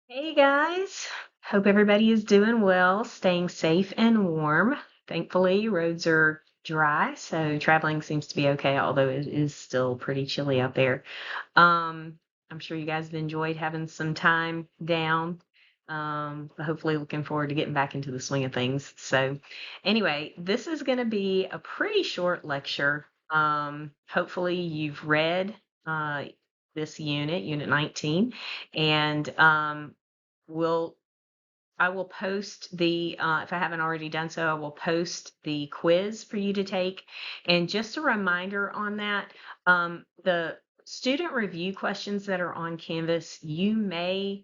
Hey guys, hope everybody is doing well, staying safe and warm. Thankfully, roads are dry, so traveling seems to be okay, although it is still pretty chilly out there. I'm sure you guys have enjoyed having some time down. But hopefully looking forward to getting back into the swing of things. So anyway, this is going to be a pretty short lecture. Hopefully you've read uh, this unit 19, and will I will post the if I haven't already done so, I will post the quiz for you to take. And just a reminder on that, the student review questions that are on Canvas, you may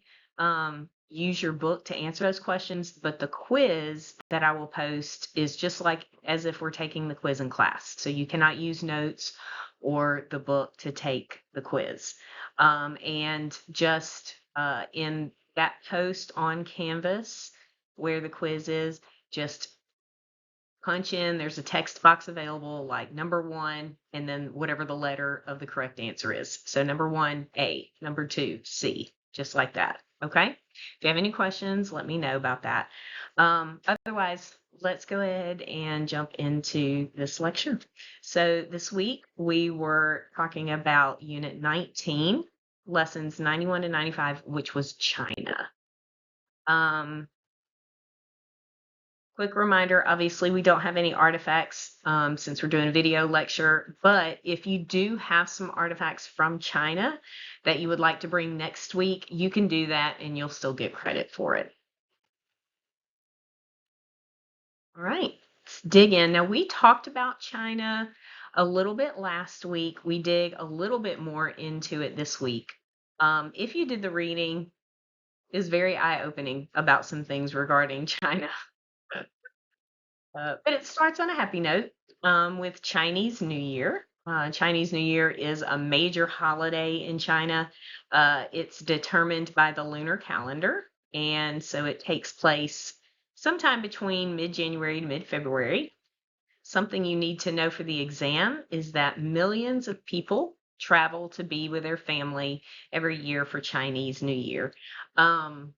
use your book to answer those questions, but the quiz that I will post is just like as if we're taking the quiz in class. So you cannot use notes or the book to take the quiz. And just in that post on Canvas where the quiz is, just punch in, there's a text box available like number one, and then whatever the letter of the correct answer is. So number one, A, number two, C, just like that. Okay. If you have any questions, let me know about that. Otherwise, let's go ahead and jump into this lecture. So this week we were talking about Unit 19, lessons 91 to 95, which was China. Um, Quick reminder, obviously we don't have any artifacts since we're doing a video lecture, but if you do have some artifacts from China that you would like to bring next week, you can do that and you'll still get credit for it. All right, let's dig in. Now we talked about China a little bit last week. We dig a little bit more into it this week. If you did the reading, is very eye-opening about some things regarding China. But it starts on a happy note with Chinese New Year. Chinese New Year is a major holiday in China. It's determined by the lunar calendar, and so it takes place sometime between mid-January to mid-February. Something you need to know for the exam is that millions of people travel to be with their family every year for Chinese New Year. Um,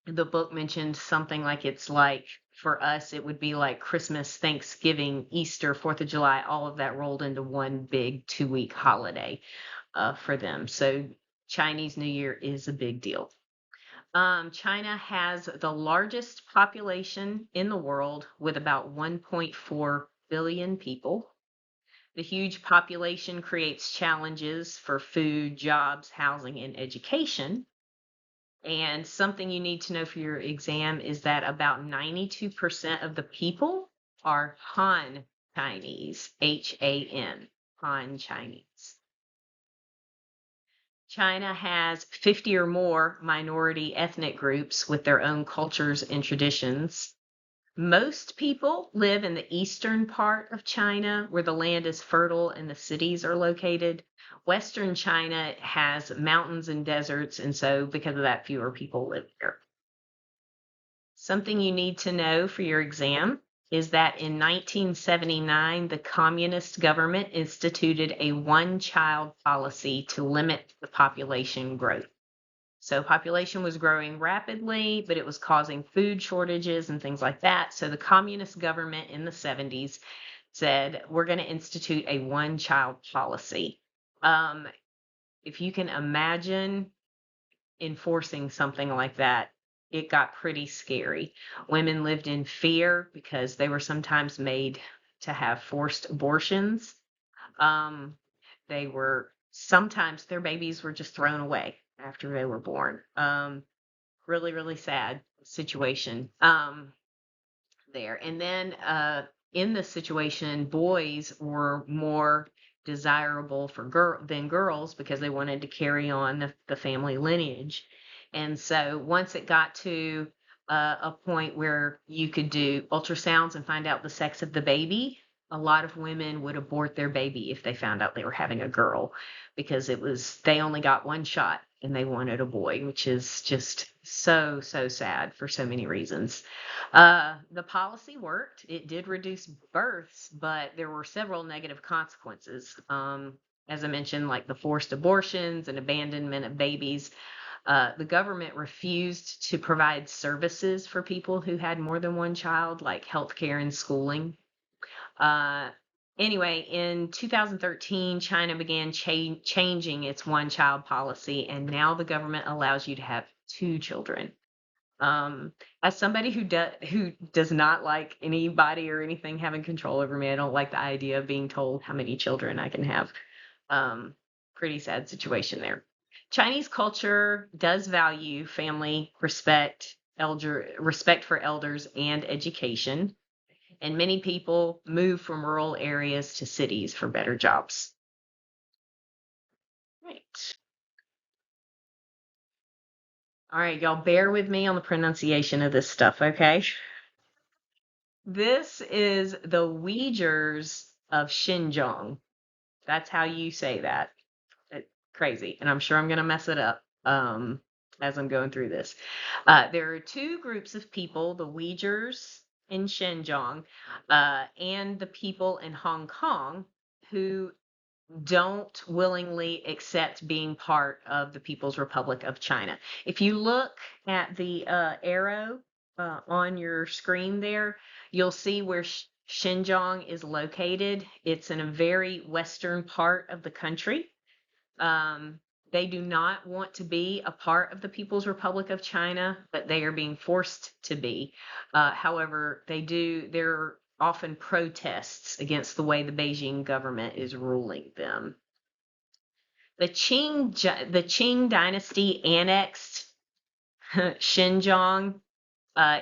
the book mentioned something like it's like for us it would be like Christmas, Thanksgiving, Easter, 4th of July, all of that rolled into one big 2-week holiday for them. So Chinese New Year is a big deal. China has the largest population in the world with about 1.4 billion people. The huge population creates challenges for food, jobs, housing, and education. And something you need to know for your exam is that about 92% of the people are Han Chinese, H-A-N, Han Chinese. China has 50 or more minority ethnic groups with their own cultures and traditions. Most people live in the eastern part of China where the land is fertile and the cities are located. Western China has mountains and deserts, and so because of that, fewer people live there. Something you need to know for your exam is that in 1979, the communist government instituted a one-child policy to limit the population growth. So population was growing rapidly, but it was causing food shortages and things like that. So the communist government in the 70s said, we're going to institute a one-child policy. If you can imagine enforcing something like that, it got pretty scary. Women lived in fear because they were sometimes made to have forced abortions. Um, they were sometimes their babies were just thrown away after they were born. Really, really sad situation there. And then in this situation, boys were more desirable for than girls because they wanted to carry on the family lineage. And so once it got to a point where you could do ultrasounds and find out the sex of the baby, a lot of women would abort their baby if they found out they were having a girl because they only got one shot and they wanted a boy, which is just so, so sad for so many reasons. The policy worked. It did reduce births, but there were several negative consequences. As I mentioned, like the forced abortions and abandonment of babies. The government refused to provide services for people who had more than one child, like healthcare and schooling. Uh, anyway, in 2013, China began changing its one-child policy, and now the government allows you to have two children. Um, as somebody who does not like anybody or anything having control over me, I don't like the idea of being told how many children I can have. Um, Pretty sad situation there. Chinese culture does value family, respect for elders, and education. And many people move from rural areas to cities for better jobs. Right. All right, y'all bear with me on the pronunciation of this stuff, okay? This is the Uyghurs of Xinjiang. That's how you say that. Crazy. And I'm sure I'm going to mess it up as I'm going through this. There are two groups of people, the Uyghurs in Xinjiang and the people in Hong Kong who don't willingly accept being part of the People's Republic of China. If you look at the arrow on your screen there, you'll see where Xinjiang is located. It's in a very western part of the country. They do not want to be a part of the People's Republic of China, but they are being forced to be. However, there are often protests against the way the Beijing government is ruling them. The Qing dynasty annexed Xinjiang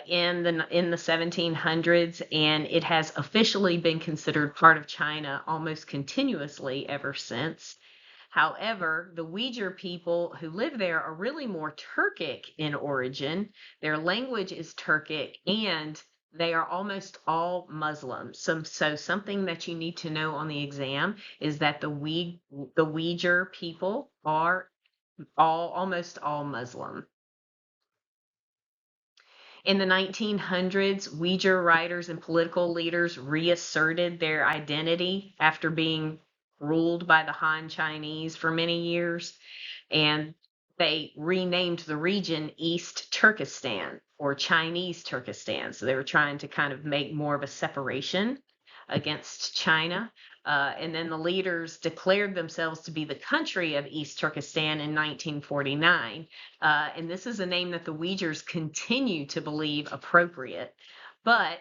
in the 1700s, and it has officially been considered part of China almost continuously ever since. However, the Uyghur people who live there are really more Turkic in origin. Their language is Turkic, and they are almost all Muslim. So something that you need to know on the exam is that the Uyghur people are almost all Muslim. In the 1900s, Uyghur writers and political leaders reasserted their identity after being ruled by the Han Chinese for many years, and they renamed the region East Turkestan or Chinese Turkestan. So they were trying to kind of make more of a separation against China. And then the leaders declared themselves to be the country of East Turkestan in 1949. And this is a name that the Uyghurs continue to believe appropriate. But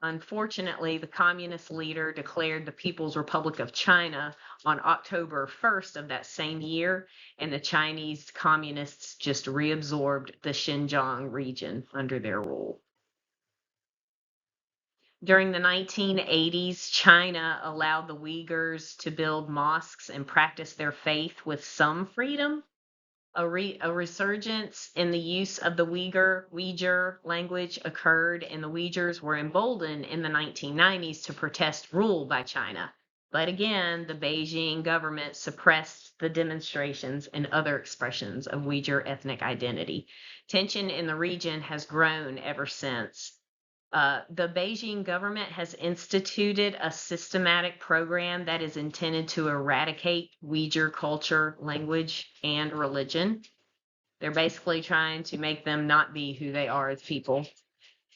unfortunately, the communist leader declared the People's Republic of China on October 1st of that same year, and the Chinese communists just reabsorbed the Xinjiang region under their rule. During the 1980s, China allowed the Uyghurs to build mosques and practice their faith with some freedom. A resurgence in the use of the Uyghur language occurred, and the Uyghurs were emboldened in the 1990s to protest rule by China. But again, the Beijing government suppressed the demonstrations and other expressions of Uyghur ethnic identity. Tension in the region has grown ever since. The Beijing government has instituted a systematic program that is intended to eradicate Uyghur culture, language, and religion. They're basically trying to make them not be who they are as people.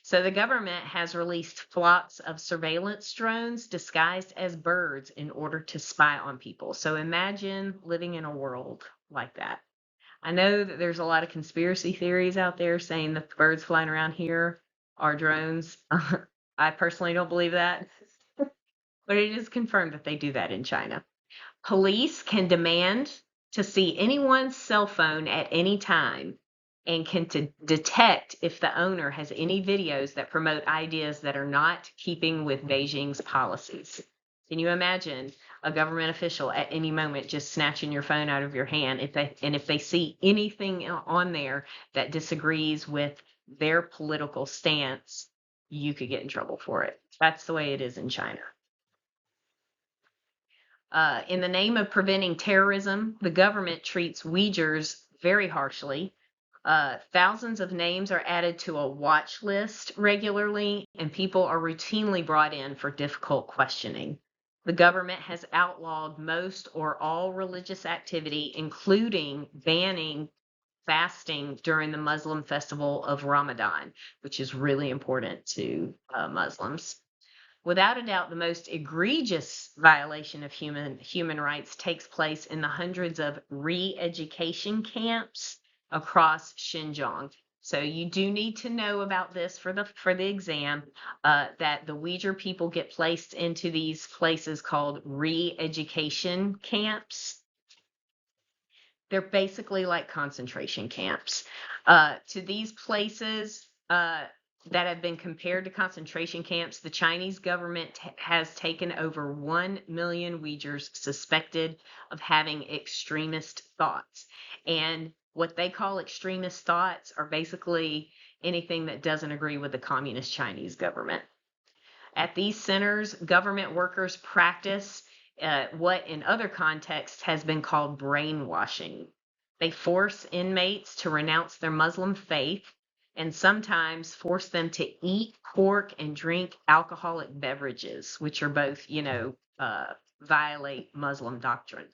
So the government has released flocks of surveillance drones disguised as birds in order to spy on people. So imagine living in a world like that. I know that there's a lot of conspiracy theories out there saying that the birds flying around here are drones. I personally don't believe that, but it is confirmed that they do that in China. Police can demand to see anyone's cell phone at any time and can detect if the owner has any videos that promote ideas that are not keeping with Beijing's policies. Can you imagine a government official at any moment just snatching your phone out of your hand if they see anything on there that disagrees with their political stance, you could get in trouble for it. That's the way it is in China. In the name of preventing terrorism, the government treats Uyghurs very harshly. Thousands of names are added to a watch list regularly, and people are routinely brought in for difficult questioning. The government has outlawed most or all religious activity, including banning fasting during the Muslim festival of Ramadan, which is really important to Muslims. Without a doubt, the most egregious violation of human rights takes place in the hundreds of re-education camps across Xinjiang. So you do need to know about this for the exam, that the Uyghur people get placed into these places called re-education camps. They're basically like concentration camps. To these places that have been compared to concentration camps, the Chinese government has taken over 1 million Uyghurs suspected of having extremist thoughts. And what they call extremist thoughts are basically anything that doesn't agree with the communist Chinese government. At these centers, government workers practice what in other contexts has been called brainwashing. They force inmates to renounce their Muslim faith and sometimes force them to eat pork and drink alcoholic beverages, which are both, violate Muslim doctrine.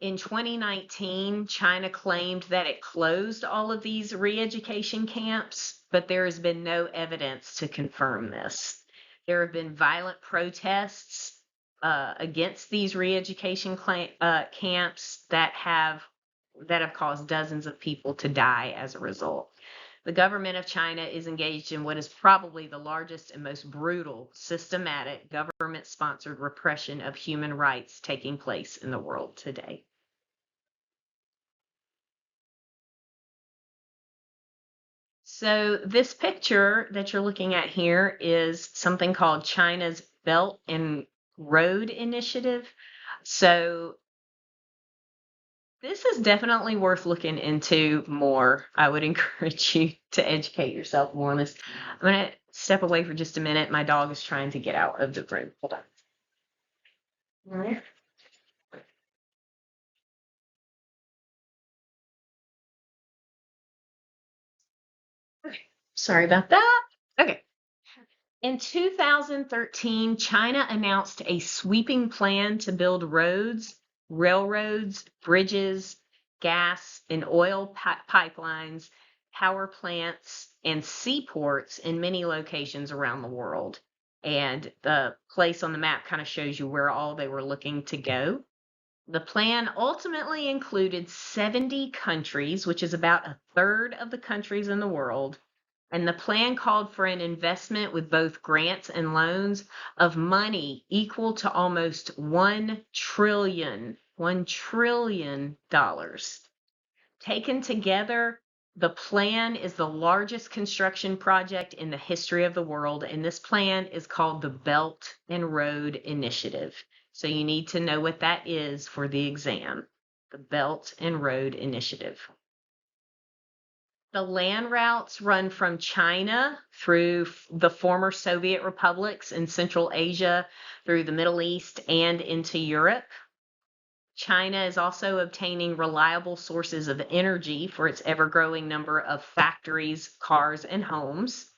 In 2019, China claimed that it closed all of these re-education camps, but there has been no evidence to confirm this. There have been violent protests against these re-education camps that have caused dozens of people to die as a result. The government of China is engaged in what is probably the largest and most brutal, systematic, government-sponsored repression of human rights taking place in the world today. So this picture that you're looking at here is something called China's Belt and Road Initiative. So this is definitely worth looking into more. I would encourage you to educate yourself more on this. I'm going to step away for just a minute. My dog is trying to get out of the room. Hold on. All right. Okay. Sorry about that. Okay. In 2013, China announced a sweeping plan to build roads, railroads, bridges, gas and oil pipelines, power plants, and seaports in many locations around the world. And the place on the map kind of shows you where all they were looking to go. The plan ultimately included 70 countries, which is about a third of the countries in the world. And the plan called for an investment with both grants and loans of money equal to almost $1 trillion. Taken together, the plan is the largest construction project in the history of the world, and this plan is called the Belt and Road Initiative. So you need to know what that is for the exam. The Belt and Road Initiative. The land routes run from China through the former Soviet republics in Central Asia, through the Middle East, and into Europe. China is also obtaining reliable sources of energy for its ever-growing number of factories, cars, and homes.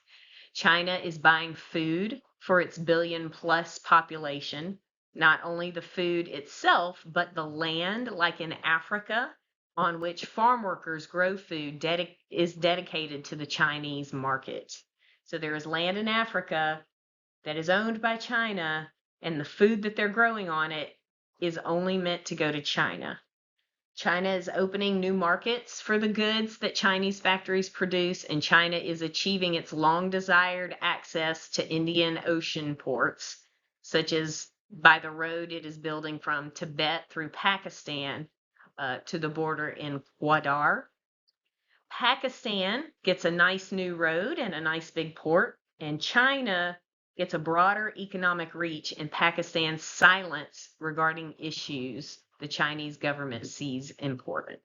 China is buying food for its billion-plus population, not only the food itself, but the land, like in Africa, on which farm workers grow food is dedicated to the Chinese market. So there is land in Africa that is owned by China, and the food that they're growing on it is only meant to go to China. China is opening new markets for the goods that Chinese factories produce, and China is achieving its long-desired access to Indian Ocean ports, such as by the road it is building from Tibet through Pakistan to the border in Gwadar. Pakistan gets a nice new road and a nice big port, and China gets a broader economic reach in Pakistan's silence regarding issues the Chinese government sees important.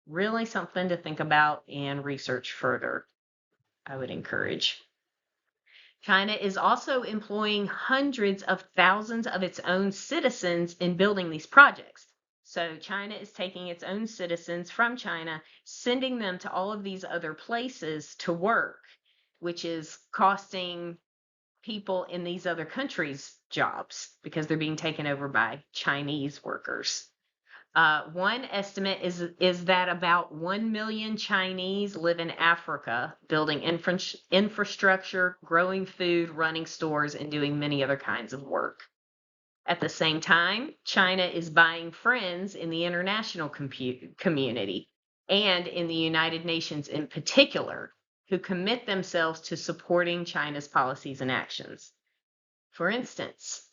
Really something to think about and research further, I would encourage. China is also employing hundreds of thousands of its own citizens in building these projects. So China is taking its own citizens from China, sending them to all of these other places to work, which is costing people in these other countries jobs because they're being taken over by Chinese workers. One estimate is that about 1 million Chinese live in Africa, building infrastructure, growing food, running stores, and doing many other kinds of work. At the same time, China is buying friends in the international community and in the United Nations in particular, who commit themselves to supporting China's policies and actions. For instance,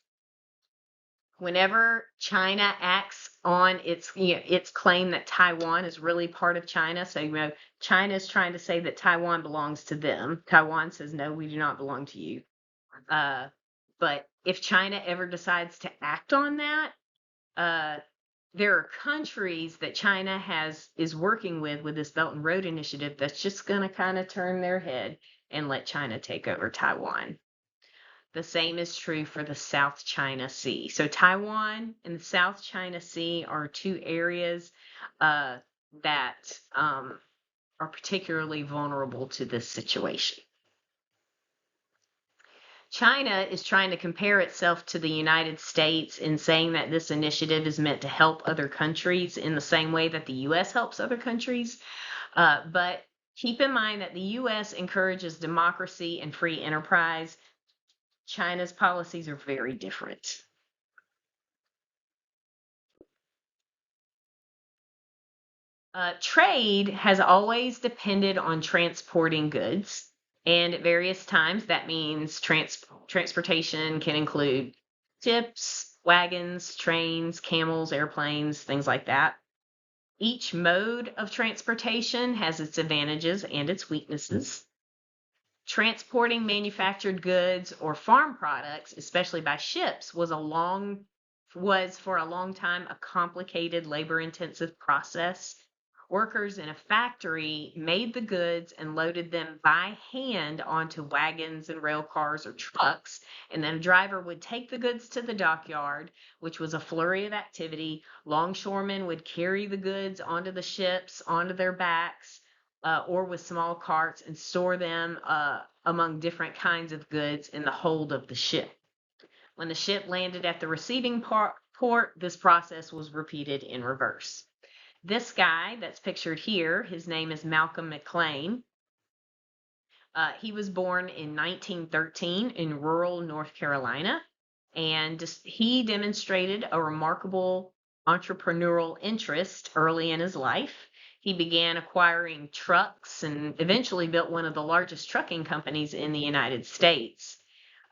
whenever China acts on its claim that Taiwan is really part of China, so China is trying to say that Taiwan belongs to them. Taiwan says, no, we do not belong to you. But if China ever decides to act on that, there are countries that China is working with this Belt and Road Initiative that's just going to kind of turn their head and let China take over Taiwan. The same is true for the South China Sea. So Taiwan and the South China Sea are two areas that are particularly vulnerable to this situation. China is trying to compare itself to the United States in saying that this initiative is meant to help other countries in the same way that the U.S. helps other countries. But keep in mind that the U.S. encourages democracy and free enterprise. China's policies are very different. Trade has always depended on transporting goods, and at various times that means transportation can include ships, wagons, trains, camels, airplanes, things like that. Each mode of transportation has its advantages and its weaknesses. Transporting manufactured goods or farm products, especially by ships, was for a long time a complicated, labor-intensive process. Workers in a factory made the goods and loaded them by hand onto wagons and rail cars or trucks, and then a driver would take the goods to the dockyard, which was a flurry of activity. Longshoremen would carry the goods onto the ships, onto their backs, or with small carts, and store them among different kinds of goods in the hold of the ship. When the ship landed at the receiving port, this process was repeated in reverse. This guy that's pictured here, his name is Malcolm McLean. He was born in 1913 in rural North Carolina, and he demonstrated a remarkable entrepreneurial interest early in his life. He began acquiring trucks and eventually built one of the largest trucking companies in the United States.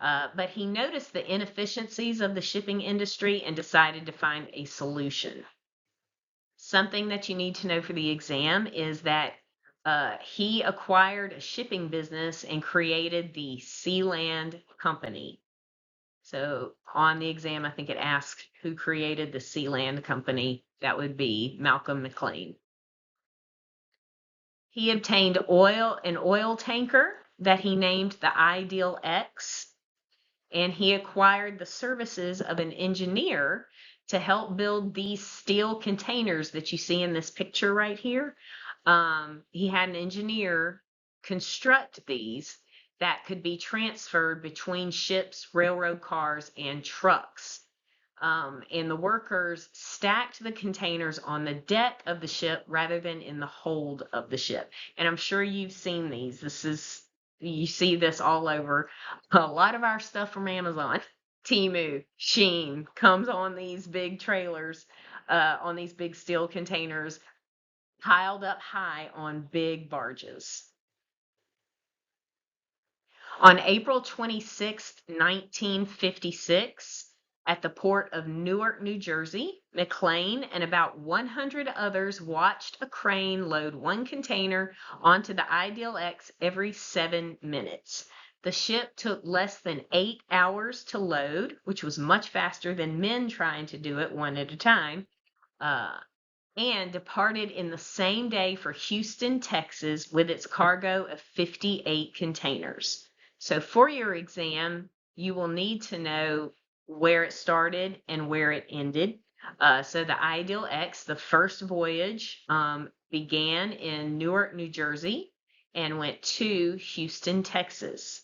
But he noticed the inefficiencies of the shipping industry and decided to find a solution. Something that you need to know for the exam is that he acquired a shipping business and created the Sealand Company. So on the exam, I think it asks who created the Sealand Company. That would be Malcolm McLean. He obtained an oil tanker that he named the Ideal X, and he acquired the services of an engineer to help build these steel containers that you see in this picture right here. He had an engineer construct these that could be transferred between ships, railroad cars, and trucks. And the workers stacked the containers on the deck of the ship rather than in the hold of the ship. And I'm sure you've seen these. You see this all over. A lot of our stuff from Amazon, Temu, Shein, comes on these big trailers, on these big steel containers, piled up high on big barges. On April 26, 1956, at the port of Newark, New Jersey, McLean and about 100 others watched a crane load one container onto the Ideal X every 7 minutes. The ship took less than 8 hours to load, which was much faster than men trying to do it one at a time, and departed in the same day for Houston, Texas, with its cargo of 58 containers. So for your exam, you will need to know where it started and where it ended. So the Ideal X, the first voyage, began in Newark, New Jersey, and went to Houston, Texas.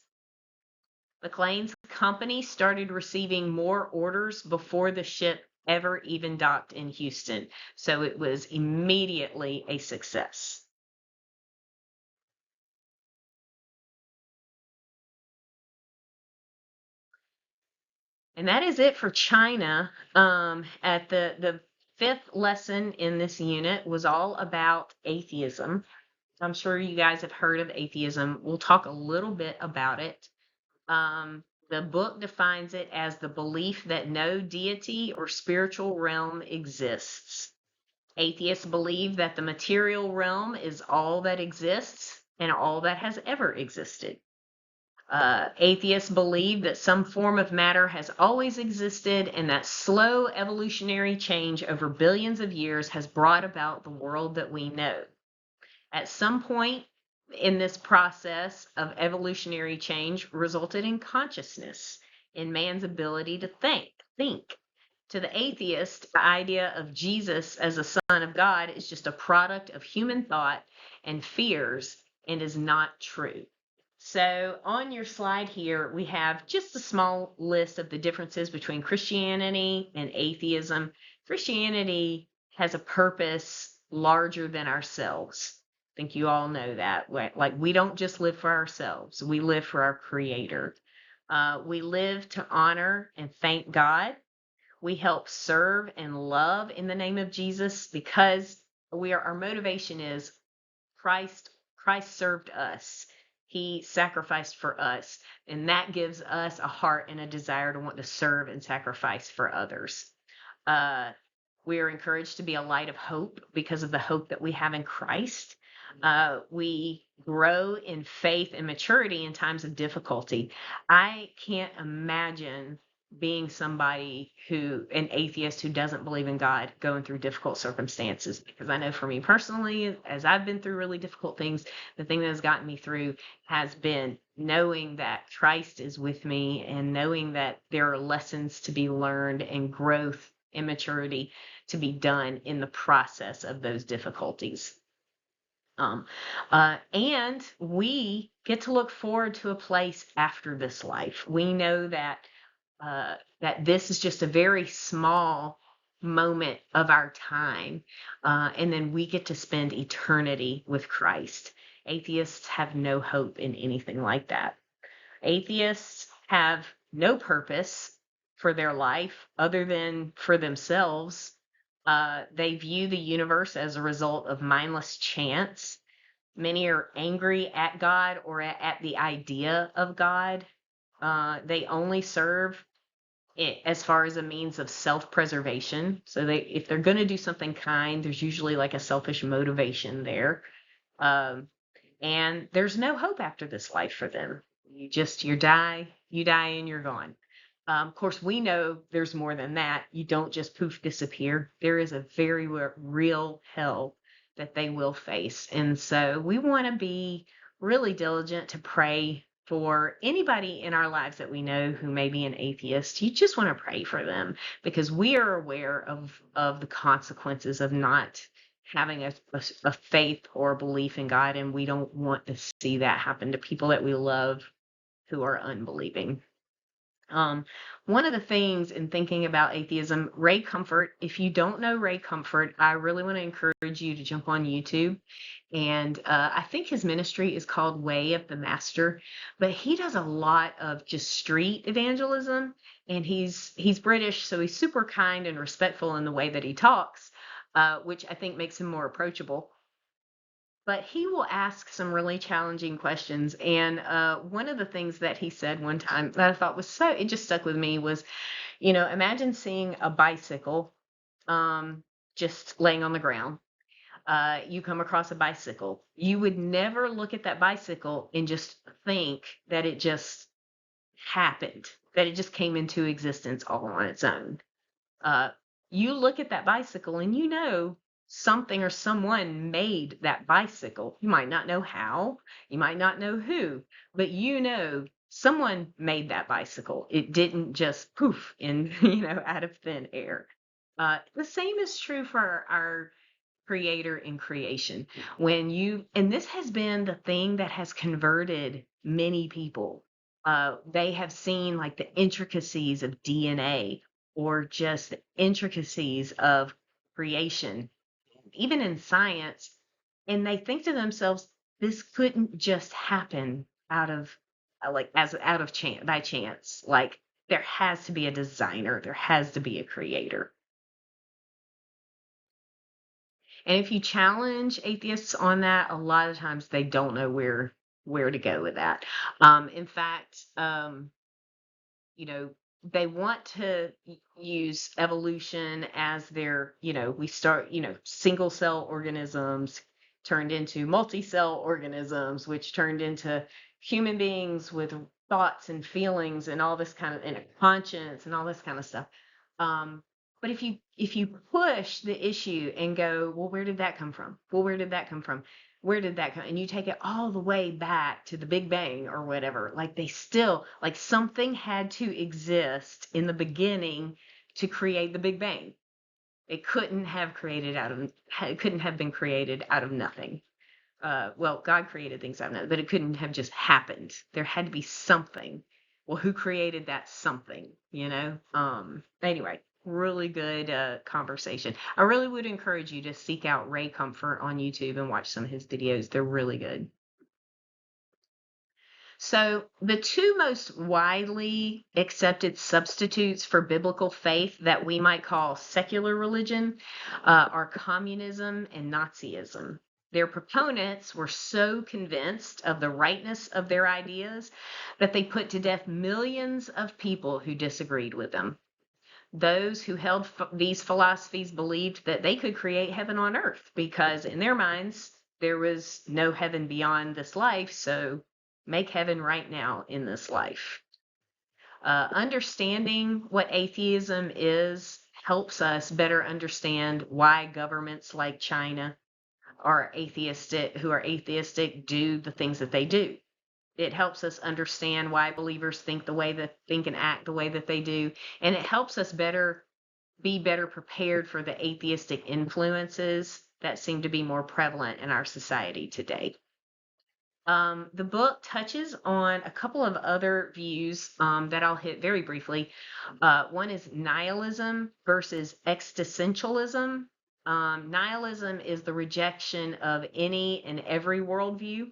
McLean's company started receiving more orders before the ship ever even docked in Houston. So it was immediately a success. And that is it for China. At the fifth lesson in this unit was all about atheism. I'm sure you guys have heard of atheism. We'll talk a little bit about it. The book defines it as the belief that no deity or spiritual realm exists. Atheists believe that the material realm is all that exists and all that has ever existed. Atheists believe that some form of matter has always existed and that slow evolutionary change over billions of years has brought about the world that we know. At some point in this process of evolutionary change resulted in consciousness, in man's ability to think. To the atheist, the idea of Jesus as a son of God is just a product of human thought and fears and is not true. So on your slide here, we have just a small list of the differences between Christianity and atheism. Christianity has a purpose larger than ourselves. I think you all know that. Like, we don't just live for ourselves, we live for our Creator. We live to honor and thank God. We help serve and love in the name of Jesus because our motivation is Christ. Christ served us. He sacrificed for us, and that gives us a heart and a desire to want to serve and sacrifice for others. We are encouraged to be a light of hope because of the hope that we have in Christ. We grow in faith and maturity in times of difficulty. I can't imagine being an atheist who doesn't believe in God, going through difficult circumstances. Because I know for me personally, as I've been through really difficult things, the thing that has gotten me through has been knowing that Christ is with me and knowing that there are lessons to be learned and growth and maturity to be done in the process of those difficulties. And we get to look forward to a place after this life. We know that this is just a very small moment of our time, and then we get to spend eternity with Christ. Atheists have no hope in anything like that. Atheists have no purpose for their life other than for themselves. They view the universe as a result of mindless chance. Many are angry at God or at the idea of God. They only serve it as far as a means of self-preservation. So if they're going to do something kind, there's usually like a selfish motivation there. And there's no hope after this life for them. You die and you're gone. Of course, we know there's more than that. You don't just poof disappear. There is a very real hell that they will face. And so we want to be really diligent to pray for anybody in our lives that we know who may be an atheist. You just want to pray for them because we are aware of the consequences of not having a faith or a belief in God, and we don't want to see that happen to people that we love who are unbelieving. One of the things in thinking about atheism, Ray Comfort, if you don't know Ray Comfort, I really want to encourage you to jump on YouTube. And I think his ministry is called Way of the Master, but he does a lot of just street evangelism. And he's British, so he's super kind and respectful in the way that he talks, which I think makes him more approachable. But he will ask some really challenging questions. And one of the things that he said one time that I thought it just stuck with me was, imagine seeing a bicycle just laying on the ground. You come across a bicycle. You would never look at that bicycle and just think that it just happened, that it just came into existence all on its own. You look at that bicycle and something or someone made that bicycle. You might not know how, you might not know who, but someone made that bicycle. It didn't just poof out of thin air. The same is true for our creator in creation. And this has been the thing that has converted many people. They have seen like the intricacies of DNA or just the intricacies of creation, even in science. And they think to themselves, this couldn't just happen out of like as out of chance by chance. Like there has to be a designer, there has to be a creator. And if you challenge atheists on that, a lot of times they don't know where to go with that. In fact, you know, they want to use evolution as their, we start, single cell organisms turned into multi-cell organisms, which turned into human beings with thoughts and feelings and all this kind of, and a conscience and all this kind of stuff. But if you push the issue and go, well, where did that come from? Well, where did that come from? Where did that come? And you take it all the way back to the Big Bang or whatever. Like they still, like something had to exist in the beginning to create the Big Bang. It couldn't have it couldn't have been created out of nothing. Well, God created things out of nothing, but it couldn't have just happened. There had to be something. Well, who created that something, Anyway, really good conversation. I really would encourage you to seek out Ray Comfort on YouTube and watch some of his videos. They're really good. So, the two most widely accepted substitutes for biblical faith that we might call secular religion are communism and Nazism. Their proponents were so convinced of the rightness of their ideas that they put to death millions of people who disagreed with them. Those who held these philosophies believed that they could create heaven on earth because, in their minds, there was no heaven beyond this life, so make heaven right now in this life. Understanding what atheism is helps us better understand why governments like China who are atheistic do the things that they do. It helps us understand why believers think and act the way that they do, and it helps us be better prepared for the atheistic influences that seem to be more prevalent in our society today. The book touches on a couple of other views that I'll hit very briefly. One is nihilism versus existentialism. Nihilism is the rejection of any and every worldview.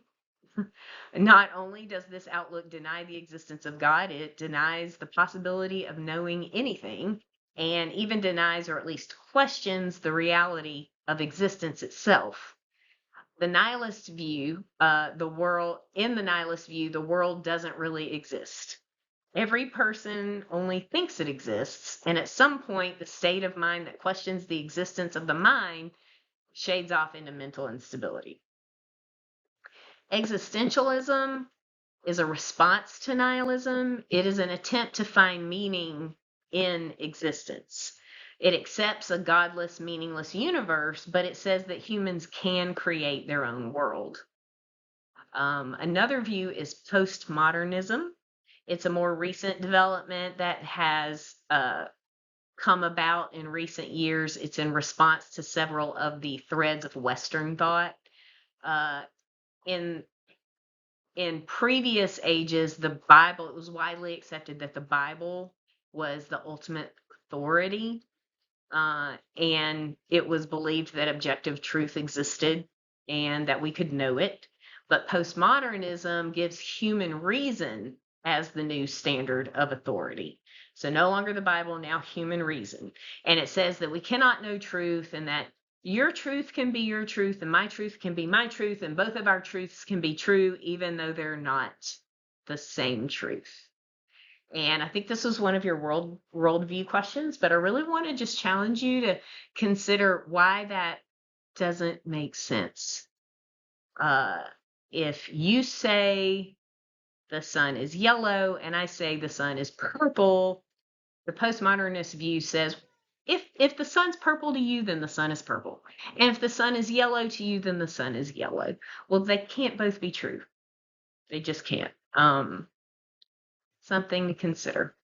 Not only does this outlook deny the existence of God, it denies the possibility of knowing anything and even denies or at least questions the reality of existence itself. The nihilist view, the world doesn't really exist. Every person only thinks it exists, and at some point, the state of mind that questions the existence of the mind shades off into mental instability. Existentialism is a response to nihilism. It is an attempt to find meaning in existence. It accepts a godless, meaningless universe, but it says that humans can create their own world. Another view is postmodernism. It's a more recent development that has come about in recent years. It's in response to several of the threads of Western thought. In previous ages, it was widely accepted that the Bible was the ultimate authority, and it was believed that objective truth existed and that we could know it. But postmodernism gives human reason as the new standard of authority. So no longer the Bible, now human reason. And it says that we cannot know truth and that your truth can be your truth and my truth can be my truth, and both of our truths can be true even though they're not the same truth. And I think this was one of your worldview questions, but I really want to just challenge you to consider why that doesn't make sense. If you say the sun is yellow and I say the sun is purple, the postmodernist view says if the sun's purple to you, then the sun is purple. And if the sun is yellow to you, then the sun is yellow. Well, they can't both be true. They just can't. Something to consider.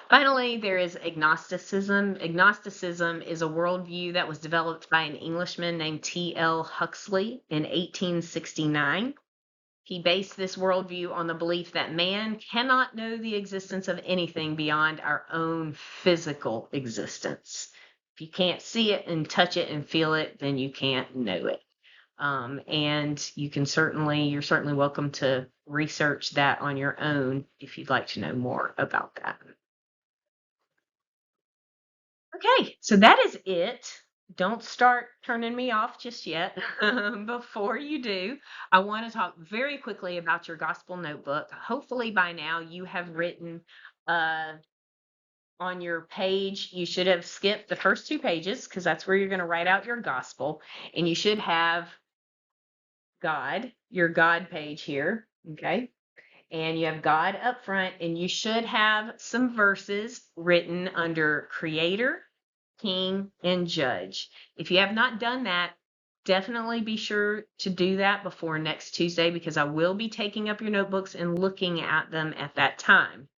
Finally, there is agnosticism. Agnosticism is a worldview that was developed by an Englishman named T.L. Huxley in 1869. He based this worldview on the belief that man cannot know the existence of anything beyond our own physical existence. If you can't see it and touch it and feel it, then you can't know it. And you're certainly welcome to research that on your own if you'd like to know more about that. Okay, so that is it. Don't start turning me off just yet. Before you do, I want to talk very quickly about your gospel notebook. Hopefully, by now, you have written on your page, you should have skipped the first 2 pages because that's where you're going to write out your gospel. And you should have your God page here. Okay. And you have God up front, and you should have some verses written under Creator, King, and Judge. If you have not done that, definitely be sure to do that before next Tuesday, because I will be taking up your notebooks and looking at them at that time.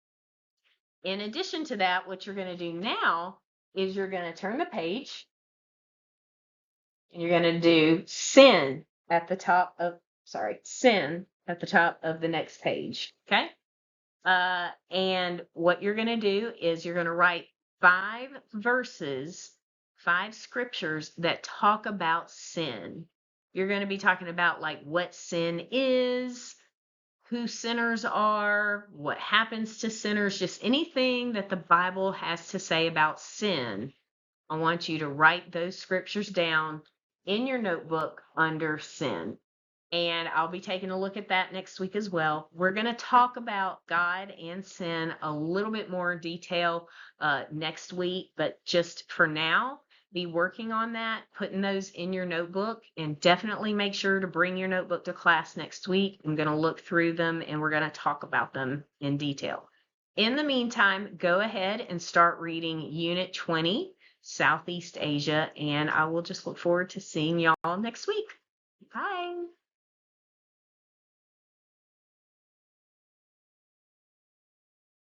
In addition to that, what you're going to do now is you're going to turn the page, and you're going to do sin at the top of the next page. Okay. And what you're going to do is you're going to write 5 verses, 5 scriptures that talk about sin. You're going to be talking about like what sin is, who sinners are, what happens to sinners, just anything that the Bible has to say about sin. I want you to write those scriptures down in your notebook under sin. And I'll be taking a look at that next week as well. We're going to talk about God and sin a little bit more in detail next week, but just for now, be working on that, putting those in your notebook, and definitely make sure to bring your notebook to class next week. I'm going to look through them and we're going to talk about them in detail. In the meantime, go ahead and start reading Unit 20, Southeast Asia, and I will just look forward to seeing y'all next week. Bye.